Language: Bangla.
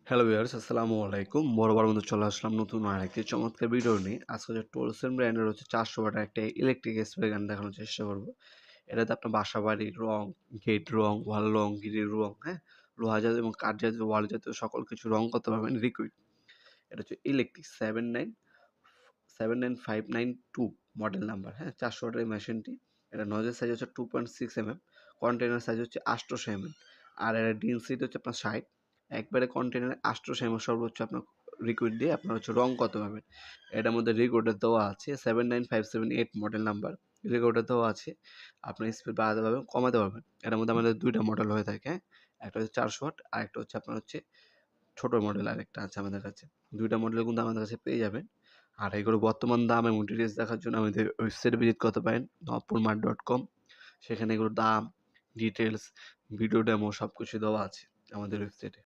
হ্যালো ভিউয়ার্স, আসসালামু আলাইকুম। বরাবর মতো চলে আসলাম নতুন আরেকটি চমৎকার ভিডিও নিয়ে। আজকে যে টোলসন ব্র্যান্ডের 400 ওয়াটের একটা ইলেকট্রিক স্প্রে গান দেখানোর চেষ্টা করব। এটাতে আপনার বাসাবাড়ির রং, গেট রং, ওয়াল রং, গ্রিল রং, হ্যাঁ? লোহা জাতীয় এবং কাঠ জাতীয়, ওয়াল জাতীয় সকল কিছু রং করতে পারবেন লিকুইড। এটা হচ্ছে ইলেকট্রিক 79592 মডেল নাম্বার, হ্যাঁ? 400 ওয়াটের এই মেশিনটি। এটা নজেল সাইজ হচ্ছে 2.6 mm, কন্টেইনার সাইজ হচ্ছে 800 mm, আর এর ডেনসিটি হচ্ছে আপনার 60। একবারে কন্টেইনারে 800 mm সর্বোচ্চ আপনার লিকুইড দিয়ে আপনার রং করতে পারবেন। এটার মধ্যে রেকর্ডার দেওয়া আছে 79578 মডেল নাম্বার। রেকর্ডার দেওয়া আছে, আপনার স্পিড বাড়াতে পারবেন, কমাতে পারবেন। এটার মধ্যে আমাদের 2টা মডেল হয়ে থাকে, হ্যাঁ? একটা হচ্ছে 400 ওয়াট, আরেকটা হচ্ছে আপনার ছোট মডেল আরেকটা আছে আমাদের কাছে। 2টা মডেল কিন্তু আমাদের কাছে পেয়ে যাবেন। আর এগুলোর বর্তমান দাম এবং ডিটেইলস দেখার জন্য আমাদের ওয়েবসাইটে ভিজিট করতে পারেন nopurmart.com। সেখানে এগুলোর দাম, ডিটেইলস, ভিডিও ডেমো সবকিছু দেওয়া আছে আমাদের ওয়েবসাইটে।